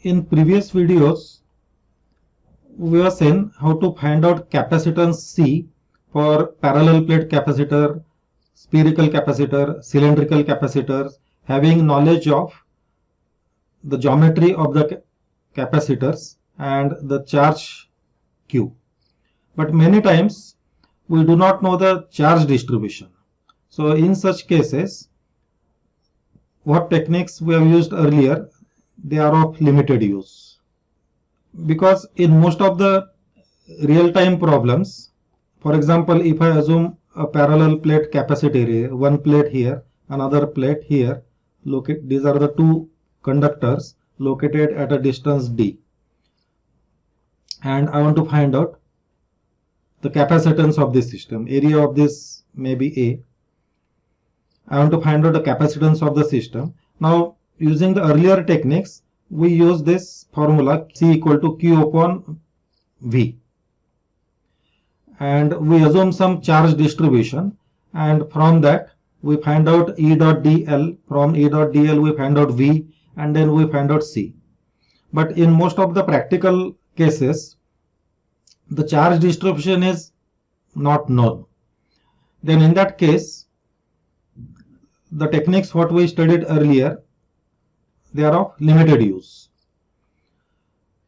In previous videos, we have seen how to find out capacitance C for parallel plate capacitor, spherical capacitor, cylindrical capacitors, having knowledge of the geometry of the capacitors and the charge Q. But many times we do not know the charge distribution. So in such cases, what techniques we have used earlier, they are of limited use. Because in most of the real-time problems, for example, if I assume a parallel plate capacitor, one plate here, another plate here, these are the two conductors located at a distance d, and I want to find out the capacitance of this system. Area of this may be A. I want to find out the capacitance of the system. Now, using the earlier techniques, we use this formula C equal to Q upon V. And we assume some charge distribution, and from that we find out E dot dl. From E dot dl we find out V, and then we find out C. But in most of the practical cases, the charge distribution is not known. Then in that case, the techniques what we studied earlier, they are of limited use.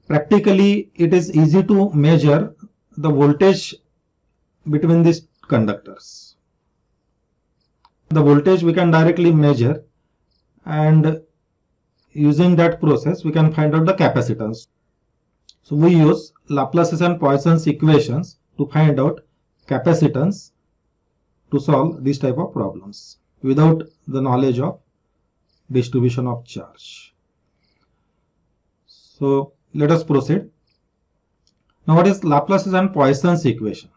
Practically, it is easy to measure the voltage between these conductors. The voltage we can directly measure, and using that process we can find out the capacitance. So we use Laplace and Poisson equations to find out capacitance to solve this type of problems without the knowledge of distribution of charge. So let us proceed. Now what is Laplace and Poisson equation?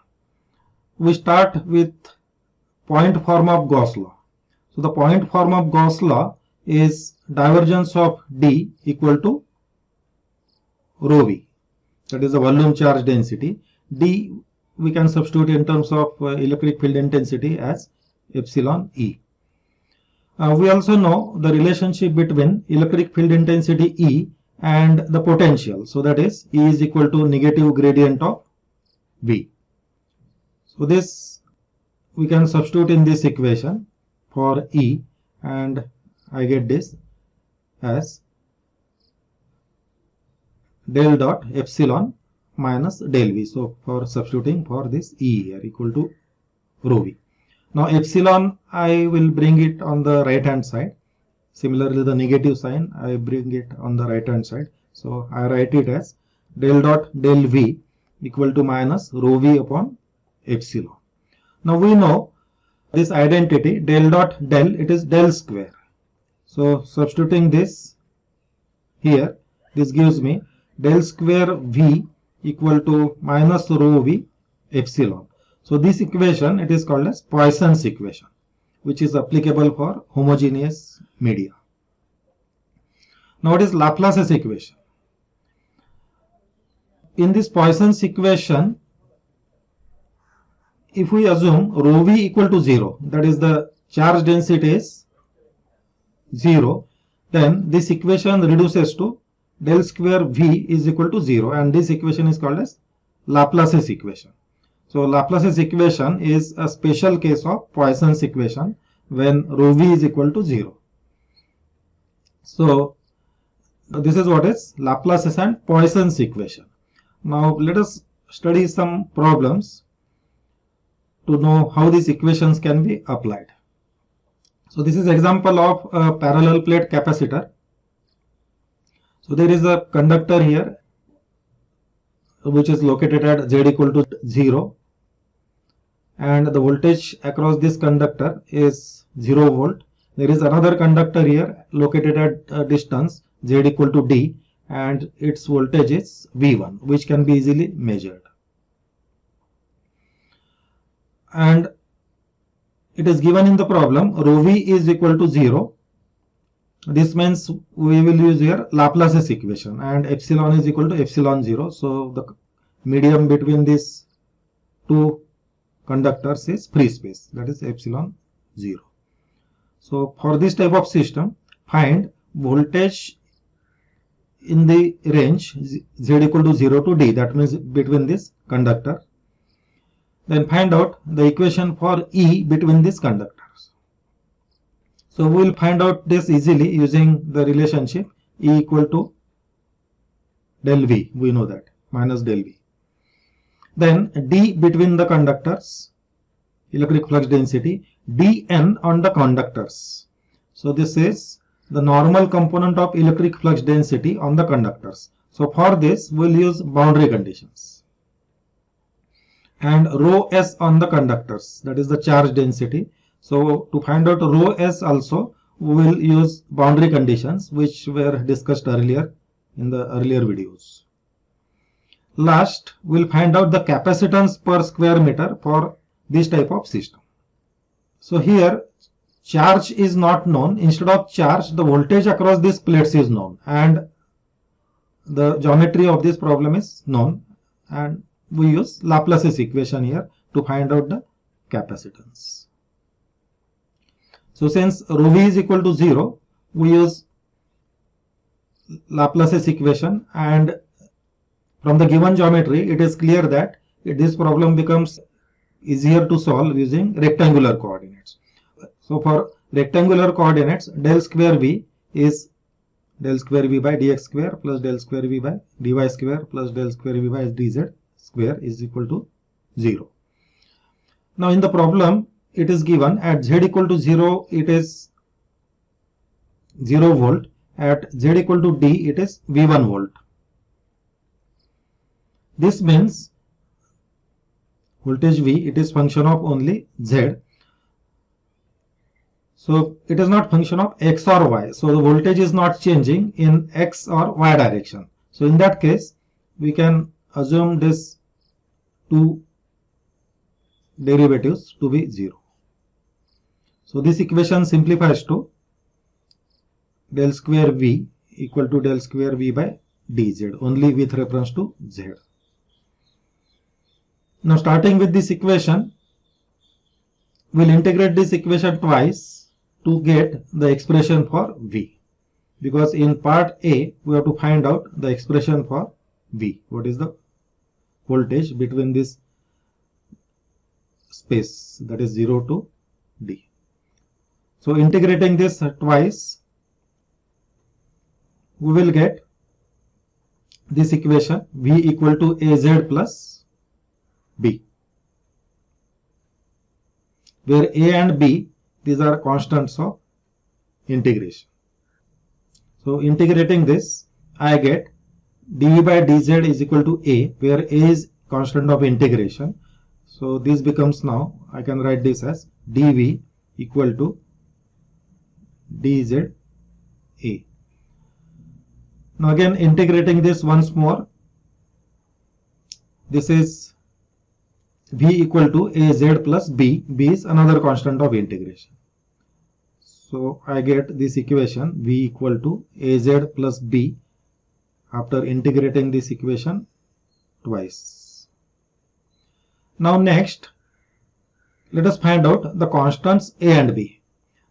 We start with point form of Gauss law. So the point form of Gauss law is divergence of D equal to rho V. That is the volume charge density. D we can substitute in terms of electric field intensity as epsilon E. We also know the relationship between electric field intensity E and the potential. So that is E is equal to negative gradient of V. So this we can substitute in this equation for E, and I get this as del dot epsilon minus del V. So for substituting for this E here equal to rho V. Now epsilon I will bring it on the right hand side. Similarly the negative sign I bring it on the right hand side. So I write it as del dot del V equal to minus rho V upon epsilon. Now we know this identity del dot del, it is del square. So substituting this here, this gives me del square V equal to minus rho V epsilon. So this equation, it is called as Poisson's equation, which is applicable for homogeneous media. Now what is Laplace's equation? In this Poisson's equation, if we assume rho V equal to 0, that is the charge density is 0, then this equation reduces to del square V is equal to 0, and this equation is called as Laplace's equation. So Laplace's equation is a special case of Poisson's equation when rho V is equal to 0. So this is what is Laplace's and Poisson's equation. Now let us study some problems to know how these equations can be applied. So this is example of a parallel plate capacitor. So there is a conductor here which is located at Z equal to 0, and the voltage across this conductor is 0 volt. There is another conductor here located at a distance Z equal to D, and its voltage is V1, which can be easily measured. And it is given in the problem rho V is equal to 0. This means we will use here Laplace's equation, and epsilon is equal to epsilon 0. So the medium between these two conductors is free space, that is epsilon 0. So for this type of system, find voltage in the range z equal to 0 to d, that means between this conductor. Then find out the equation for E between these conductors. So we will find out this easily using the relationship E equal to del V, we know that, minus del V. Then D between the conductors, electric flux density, dN on the conductors. So this is the normal component of electric flux density on the conductors. So for this we will use boundary conditions. And rho s on the conductors, that is the charge density. So to find out rho s also we will use boundary conditions which were discussed earlier in the earlier videos. Last, we will find out the capacitance per square meter for this type of system. So here charge is not known. Instead of charge, the voltage across these plates is known, and the geometry of this problem is known, and we use Laplace's equation here to find out the capacitance. So since rho v is equal to 0, we use Laplace's equation, and from the given geometry it is clear that this problem becomes easier to solve using rectangular coordinates. So for rectangular coordinates, del square v is del square v by dx square plus del square v by dy square plus del square v by dz square is equal to 0. Now in the problem it is given at z equal to 0 it is 0 volt, at z equal to d it is V1 volt. This means voltage V, it is function of only Z. So it is not function of X or Y. So the voltage is not changing in X or Y direction. So in that case, we can assume this two derivatives to be 0. So this equation simplifies to del square V equal to del square V by dz, only with reference to Z. Now starting with this equation, we will integrate this equation twice to get the expression for V. Because in part A, we have to find out the expression for V. What is the voltage between this space, that is 0 to D. So integrating this twice, we will get this equation V equal to AZ plus B, where A and B, these are constants of integration. So integrating this, I get dV by dz is equal to A, where A is constant of integration. So this becomes, now I can write this as dV equal to dz A. Now again integrating this once more, this is V equal to AZ plus B. B is another constant of integration. So I get this equation V equal to AZ plus B after integrating this equation twice. Now next, let us find out the constants A and B.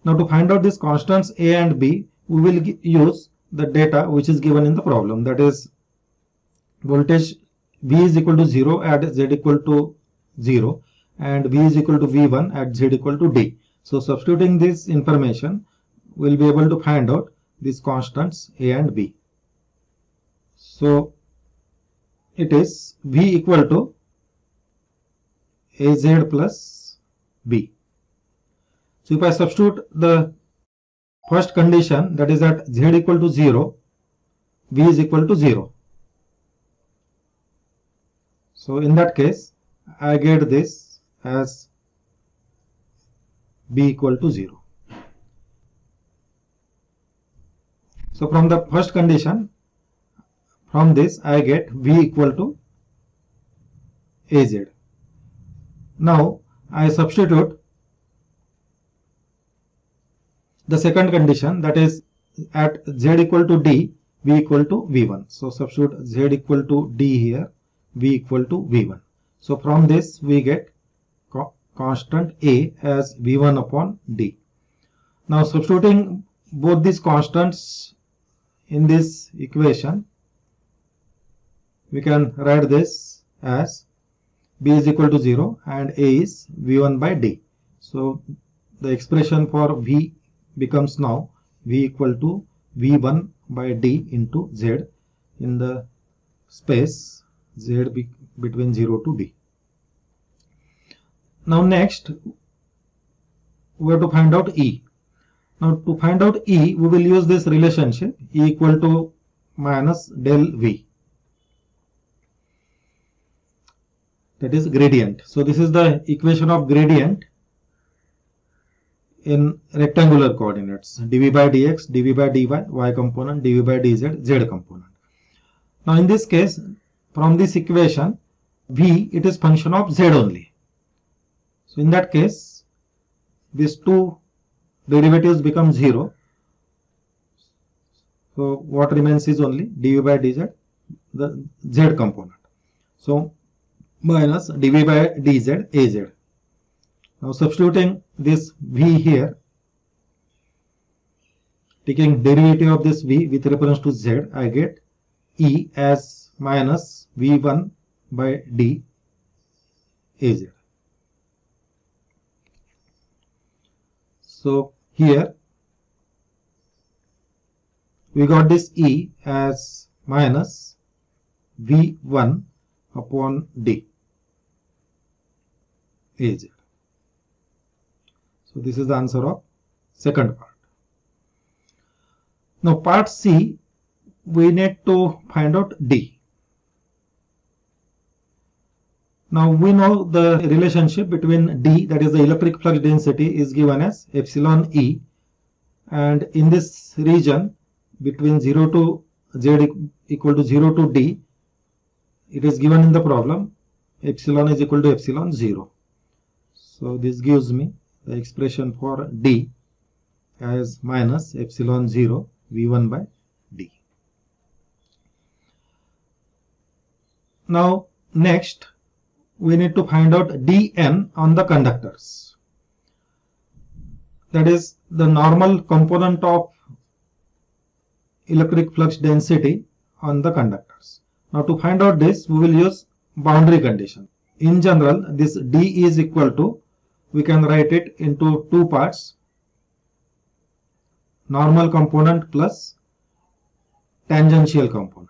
Now to find out these constants A and B, we will use the data which is given in the problem, that is voltage V is equal to 0 at Z equal to 0 and V is equal to V1 at Z equal to D. So substituting this information, we will be able to find out these constants A and B. So it is V equal to AZ plus B. So if I substitute the first condition, that is at Z equal to 0, V is equal to 0. So in that case, I get this as B equal to 0. So from the first condition, from this I get V equal to AZ. Now I substitute the second condition, that is at Z equal to D, V equal to V1. So substitute Z equal to D here, V equal to V1. So from this we get constant A as V1 upon D. Now substituting both these constants in this equation, we can write this as B is equal to 0 and A is V1 by D. So the expression for V becomes now V equal to V1 by D into Z in the space Z between 0 to D. Now next we have to find out E. Now to find out E, we will use this relationship E equal to minus del V. That is gradient. So this is the equation of gradient in rectangular coordinates, dv by dx, dv by dy, y component, dv by dz, z component. Now in this case, from this equation, V, it is function of z only. So in that case, these two derivatives become 0. So what remains is only dv by dz, the z component. So minus dv by dz, az. Now substituting this V here, taking derivative of this V with reference to z, I get E as minus V1 by D az. So here we got this E as minus V1 upon D az. So this is the answer of second part. Now part C, we need to find out D. Now we know the relationship between D, that is the electric flux density, is given as epsilon E, and in this region between 0 to Z equal to 0 to D, it is given in the problem epsilon is equal to epsilon 0. So this gives me the expression for D as minus epsilon 0 V1 by D. Now next we need to find out Dn on the conductors. That is the normal component of electric flux density on the conductors. Now to find out this, we will use boundary condition. In general, this D is equal to, we can write it into two parts, normal component plus tangential component.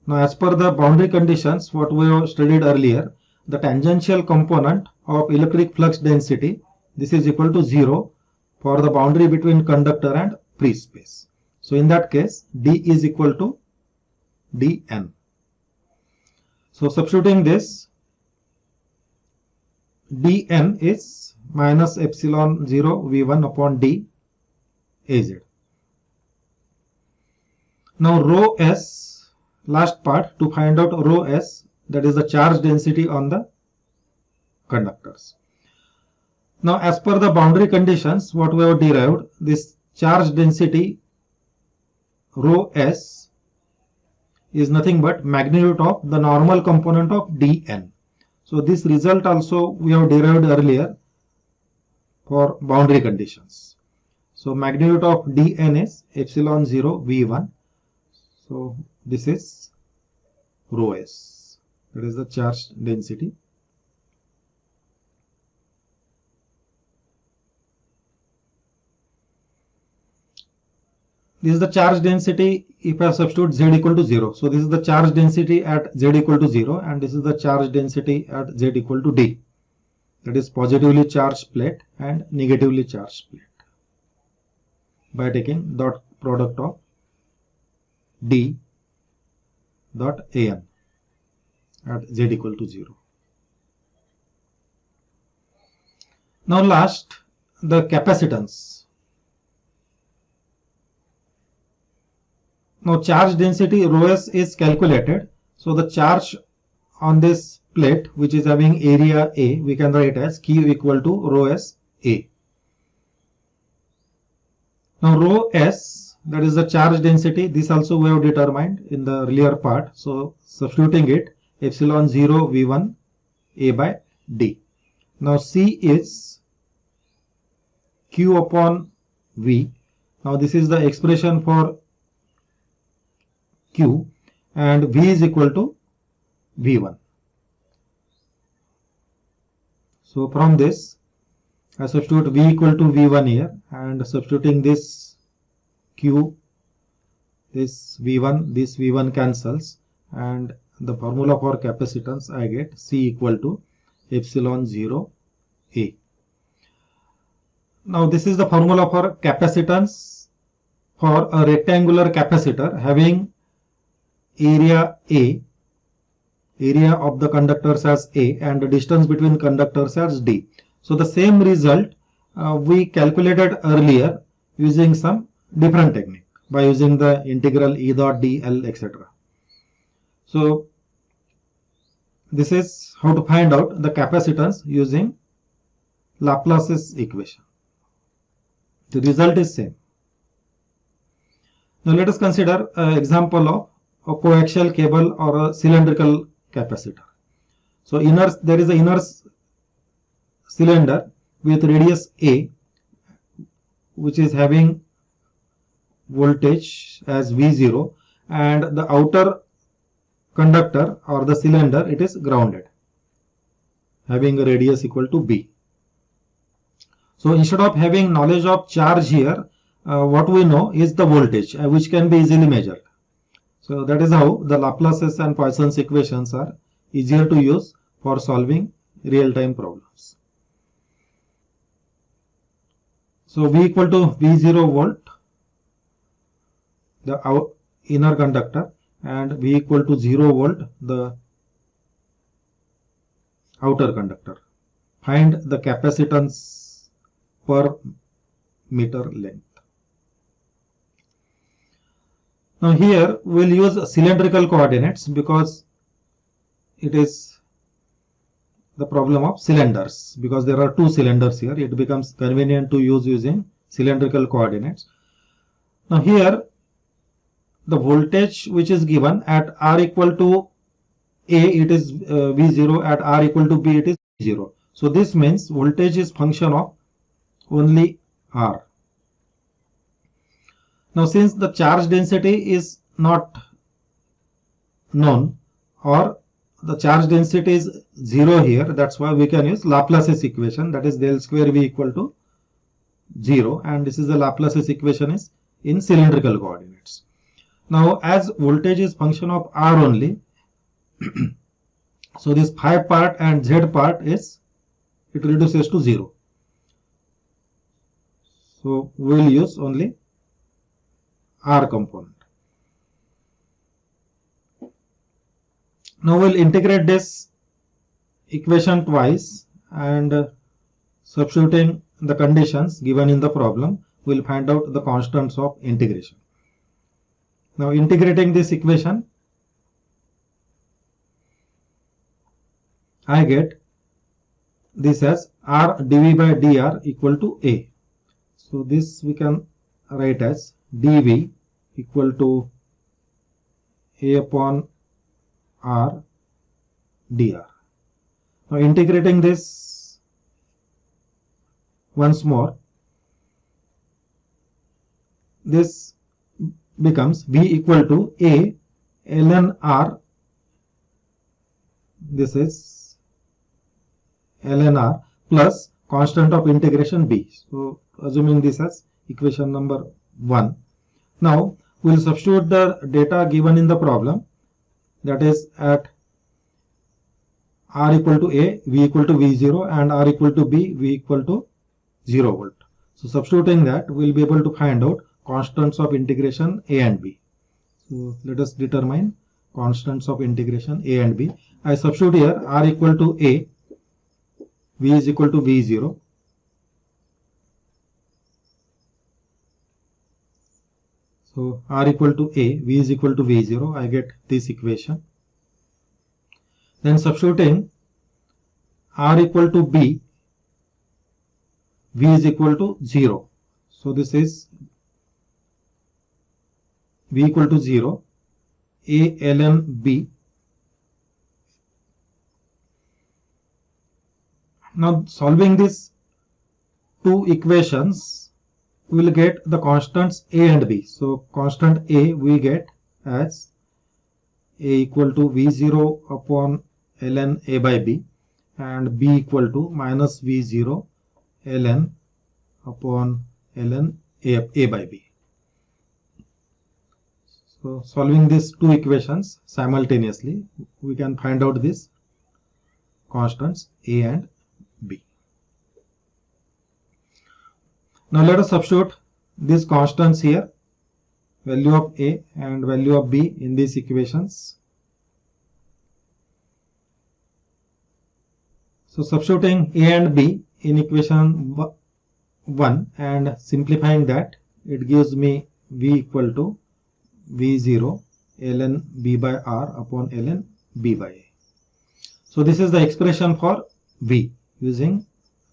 Now as per the boundary conditions what we have studied earlier, the tangential component of electric flux density, this is equal to 0 for the boundary between conductor and free space. So in that case D is equal to Dn. So substituting this, Dn is minus epsilon 0 V1 upon D az. Now rho s, last part, to find out rho s, that is the charge density on the conductors. Now as per the boundary conditions what we have derived, this charge density rho s is nothing but magnitude of the normal component of Dn. So this result also we have derived earlier for boundary conditions. So magnitude of Dn is epsilon 0 V1. So this is rho s, that is the charge density. This is the charge density if I substitute z equal to 0. So this is the charge density at z equal to 0 and this is the charge density at z equal to d. That is positively charged plate and negatively charged plate by taking dot product of d dot an at z equal to 0. Now last, the capacitance. Now charge density rho s is calculated. So the charge on this plate which is having area A, we can write as Q equal to rho s A. Now rho s, that is the charge density, this also we have determined in the earlier part. So substituting it, epsilon 0 V1 A by D. Now C is Q upon V. Now this is the expression for Q, and V is equal to V1. So from this, I substitute V equal to V1 here, and substituting this Q, this V1 cancels, and the formula for capacitance I get C equal to epsilon 0 A. Now this is the formula for capacitance for a rectangular capacitor having area A, area of the conductors as A, and the distance between conductors as D. So the same result we calculated earlier using some different technique by using the integral E dot dl, etc. So this is how to find out the capacitance using Laplace's equation. The result is same. Now let us consider an example of a coaxial cable or a cylindrical capacitor. So there is an inner cylinder with radius A, which is having voltage as V0, and the outer conductor or the cylinder, it is grounded, having a radius equal to B. So instead of having knowledge of charge here, what we know is the voltage, which can be easily measured. So that is how the Laplace's and Poisson's equations are easier to use for solving real-time problems. So V equal to V0 volt, the inner conductor, and V equal to 0 volt, the outer conductor. Find the capacitance per meter length. Now here we'll use cylindrical coordinates because it is the problem of cylinders. Because there are two cylinders here, it becomes convenient to use using cylindrical coordinates. Now here the voltage which is given at R equal to A, it is V0, at R equal to B, it is V0. So this means voltage is function of only R. Now since the charge density is not known, or the charge density is 0 here, that's why we can use Laplace's equation, that is del square V equal to 0, and this is the Laplace's equation is in cylindrical coordinates. Now as voltage is function of R only, so this phi part and Z part is, it reduces to 0. So we will use only R component. Now we'll integrate this equation twice, and substituting the conditions given in the problem, we'll find out the constants of integration. Now integrating this equation, I get this as R dV by dr equal to A. So this we can write as dV equal to A upon R dr. Now integrating this once more, this becomes V equal to A ln R, this is ln R, plus constant of integration B. So assuming this as equation number 1. Now we will substitute the data given in the problem, that is at R equal to A, V equal to V0, and R equal to B, V equal to 0 volt. So substituting that, we will be able to find out constants of integration A and B. So let us determine constants of integration A and B. I substitute here R equal to A, V is equal to V0. So R equal to A, V is equal to V0, I get this equation. Then substituting R equal to B, V is equal to 0. So this is V equal to 0, A ln B. Now solving these two equations, we will get the constants A and B. So constant A we get as A equal to V0 upon ln A by B, and B equal to minus V0 ln upon ln A by B. So solving these two equations simultaneously, we can find out these constants A and B. Now let us substitute these constants here, value of A and value of B in these equations. So substituting A and B in equation 1 and simplifying that, it gives me V equal to V0 ln B by R upon ln B by A. So this is the expression for V using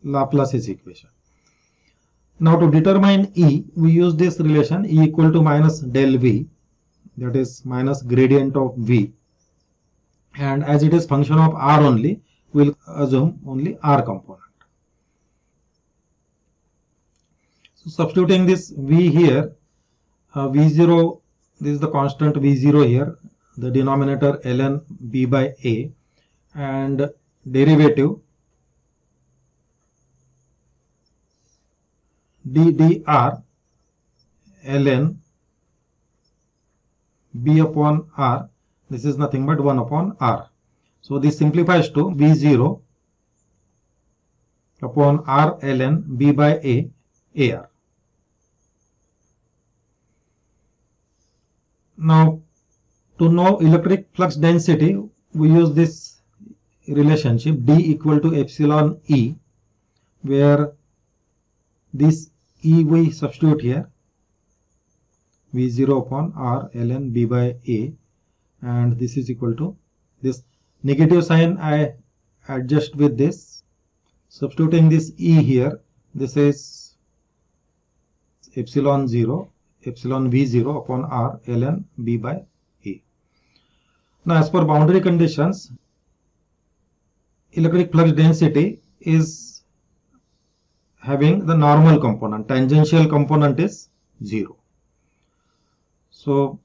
Laplace's equation. Now to determine E, we use this relation E equal to minus del V, that is minus gradient of V, and as it is function of R only, we will assume only R component. So substituting this V here, V0, this is the constant V0 here, the denominator ln B by A, and derivative ddr ln B upon R, this is nothing but 1 upon R. So this simplifies to V0 upon R ln B by A AR. Now to know electric flux density, we use this relationship D equal to epsilon E, where this E we substitute here, V0 upon R ln B by A, and this is equal to this negative sign I adjust with this, substituting this E here, this is epsilon V0 upon R ln B by A. Now as per boundary conditions, electric flux density is having the normal component, tangential component is 0. So,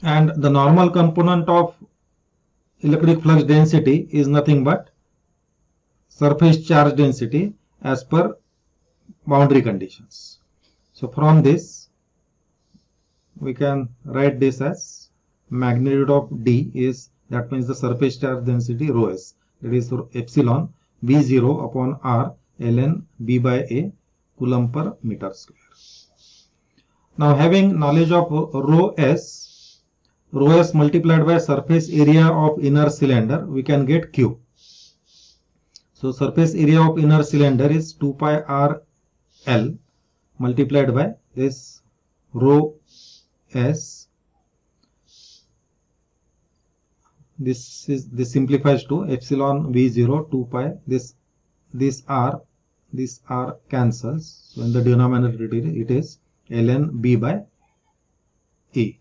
and the normal component of electric flux density is nothing but surface charge density as per boundary conditions. So from this we can write this as magnitude of D is, that means the surface charge density rho s, that is epsilon V0 upon R ln B by A coulomb per meter square. Now having knowledge of rho s multiplied by surface area of inner cylinder, we can get Q. So surface area of inner cylinder is 2 pi R L multiplied by this rho s. This simplifies to epsilon V0 2 pi, this R cancels, so in the denominator it is ln B by A.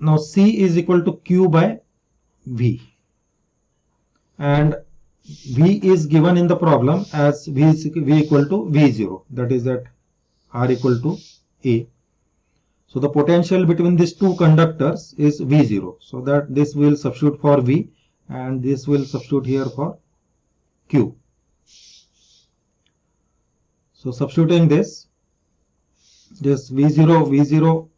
Now C is equal to Q by V, and V is given in the problem as V equal to V0, that is that R equal to A. So the potential between these two conductors is V0, so that this will substitute for V and this will substitute here for Q. So substituting this V0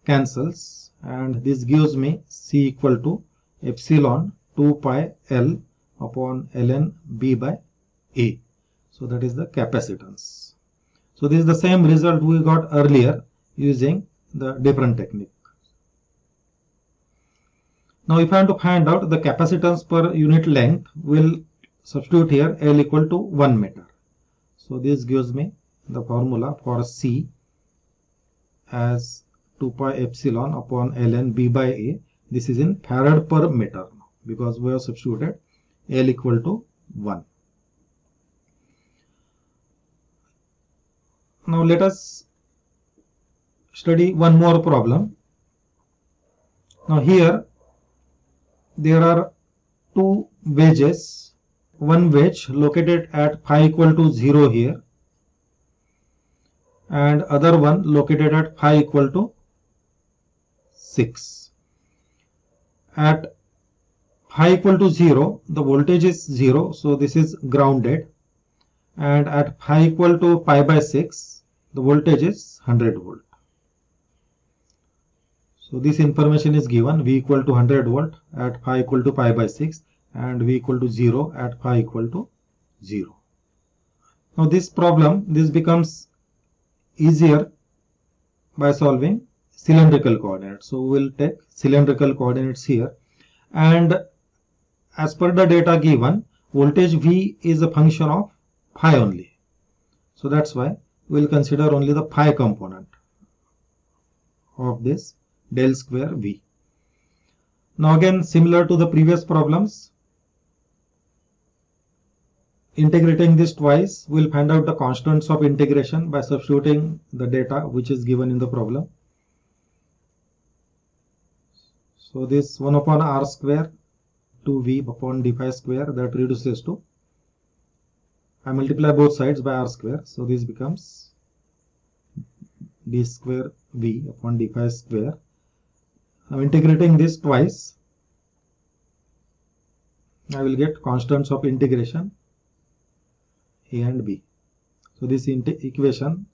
cancels, and this gives me C equal to epsilon 2 pi L upon ln B by A. So that is the capacitance. So this is the same result we got earlier using the different technique. Now if I want to find out the capacitance per unit length, we'll substitute here L equal to 1 meter. So this gives me the formula for C as 2 pi epsilon upon ln B by A. This is in farad per meter now, because we have substituted L equal to 1. Now let us study one more problem. Now here there are two wedges one wedge located at phi equal to 0 here, and other one located at phi equal to 6. At phi equal to 0, the voltage is 0, so this is grounded, and at phi equal to pi by 6, the voltage is 100 volt. So this information is given: V equal to 100 volt at phi equal to pi by 6 and V equal to 0 at phi equal to 0. Now this problem, this becomes easier by solving cylindrical coordinates. So we will take cylindrical coordinates here, and as per the data given, voltage V is a function of phi only. So that's why we will consider only the phi component of this del square V. Now again, similar to the previous problems, integrating this twice, we'll find out the constants of integration by substituting the data which is given in the problem. So this 1 upon r square 2v upon d phi square, that reduces to, I multiply both sides by r square, so this becomes d square v upon d phi square. Now integrating this twice, I will get constants of integration a and b. So this equation,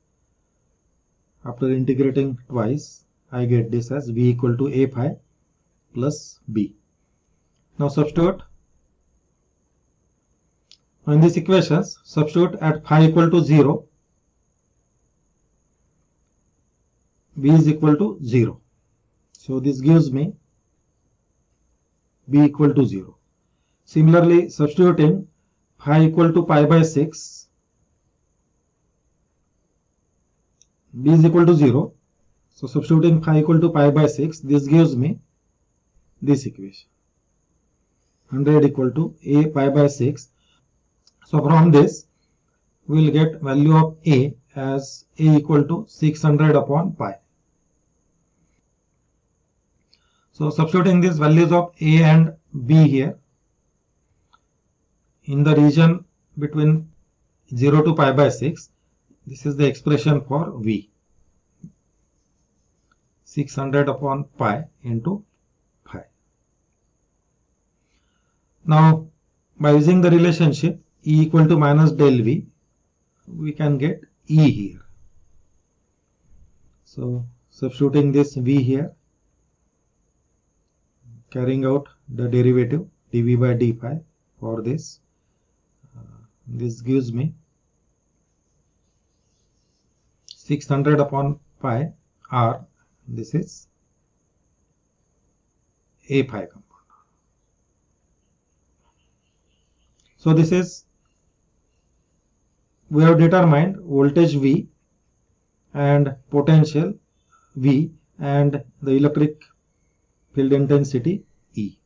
after integrating twice, I get this as v equal to a phi plus b. Now substitute. Now in these equations, substitute at phi equal to 0, b is equal to 0. So this gives me b equal to 0. Similarly, substituting phi equal to pi by 6, b is equal to 0. So substituting phi equal to pi by 6, this gives me this equation, 100 equal to a pi by 6. So from this, we will get value of a as a equal to 600 upon pi. So substituting these values of a and b here, in the region between 0 to pi by 6, this is the expression for v, 600 upon pi into pi. Now by using the relationship E equal to minus del v, we can get E here. So substituting this v here, carrying out the derivative dv by d phi for this, this gives me 600 upon pi r, this is a phi component. So this is, we have determined voltage V and potential V and the electric field intensity E.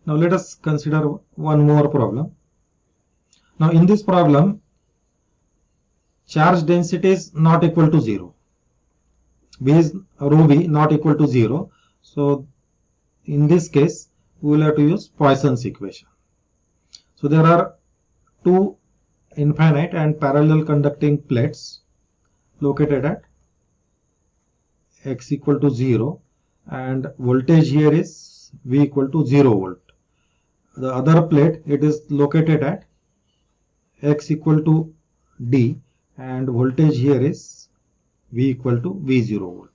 Now let us consider one more problem. Now in this problem, charge density is not equal to 0. V is rho V not equal to 0. So in this case, we will have to use Poisson's equation. So there are two infinite and parallel conducting plates located at x equal to 0, and voltage here is V equal to 0 volt. The other plate, it is located at x equal to d, and voltage here is V equal to V0 volt.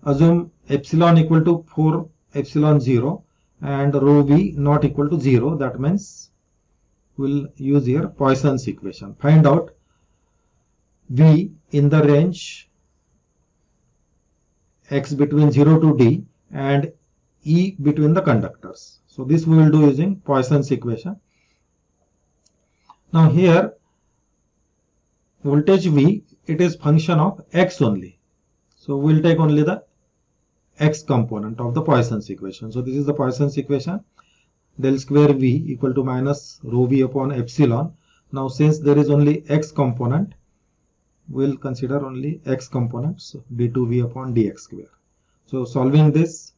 Assume epsilon equal to 4 epsilon 0 and rho V not equal to 0. That means we'll use here Poisson's equation. Find out V in the range x between 0 to d and E between the conductors. So this we will do using Poisson's equation. Now here voltage V, it is function of x only. So we will take only the x component of the Poisson's equation. So this is the Poisson's equation, del square V equal to minus rho V upon epsilon. Now since there is only x component, we will consider only x component, so d2V upon dx square. So solving this,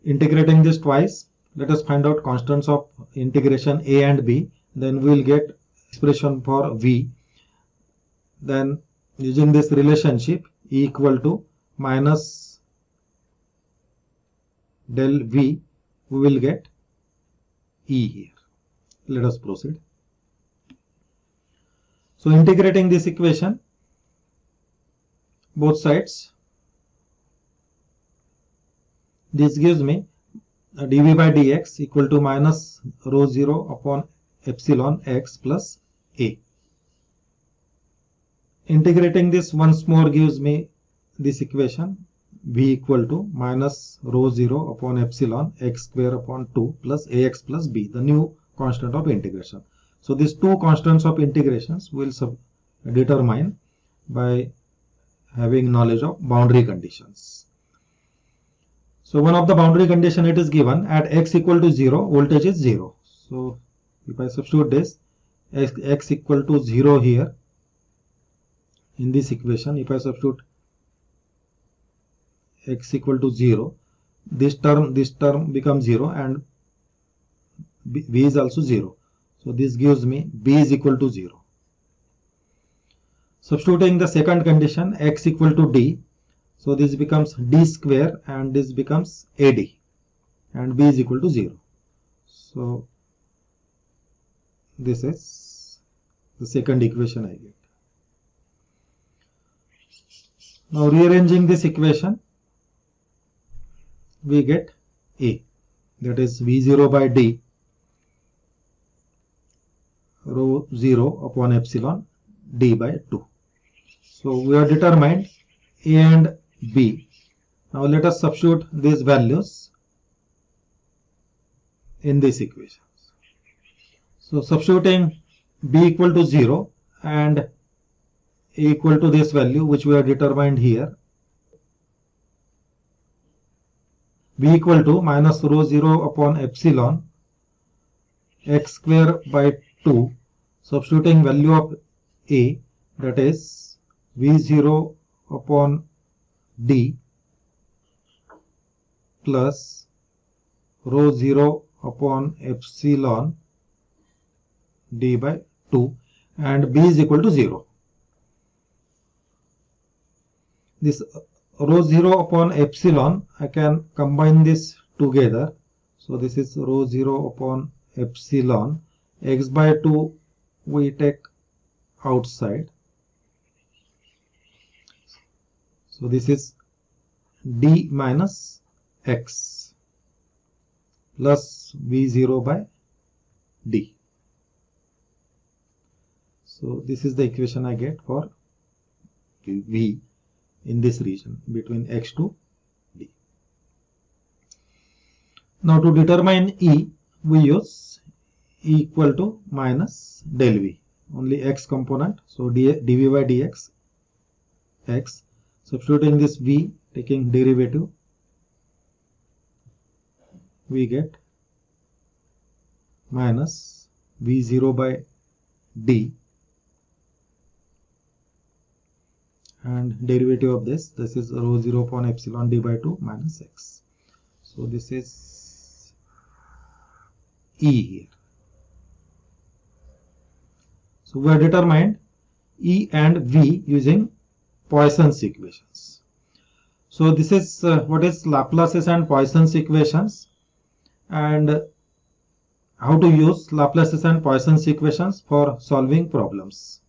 integrating this twice, let us find out constants of integration a and b. Then we will get expression for v. Then using this relationship E equal to minus del v, we will get E here. Let us proceed. So integrating this equation, both sides, this gives me dv by dx equal to minus rho 0 upon epsilon x plus a. Integrating this once more gives me this equation v equal to minus rho 0 upon epsilon x square upon 2 plus ax plus b, the new constant of integration. So these two constants of integrations will determine by having knowledge of boundary conditions. So one of the boundary condition, it is given at x equal to 0, voltage is 0. So if I substitute this x equal to 0 here in this equation, if I substitute x equal to 0, this term becomes 0 and b is also 0. So this gives me b is equal to 0. Substituting the second condition, x equal to d, so this becomes d square and this becomes ad, and b is equal to 0. So this is the second equation I get. Now rearranging this equation, we get a, that is v0 by d rho 0 upon epsilon d by 2. So we have determined a and b. Now let us substitute these values in this equation. So substituting b equal to 0 and a equal to this value which we have determined here, b equal to minus rho 0 upon epsilon x square by 2, substituting value of a, that is v0 upon d plus rho 0 upon epsilon d by 2, and b is equal to 0. This rho 0 upon epsilon, I can combine this together. So this is rho 0 upon epsilon, x by 2 we take outside. So this is d minus x plus v0 by d. So this is the equation I get for v in this region between x to d. Now to determine E, we use E equal to minus del v, only x component. So dv by dx x, substituting this v, taking derivative, we get minus v0 by d, and derivative of this is rho 0 upon epsilon d by 2 minus x. So this is E here. So we have determined E and V using Poisson's equations. So this is what is Laplace's and Poisson's equations, and how to use Laplace's and Poisson's equations for solving problems.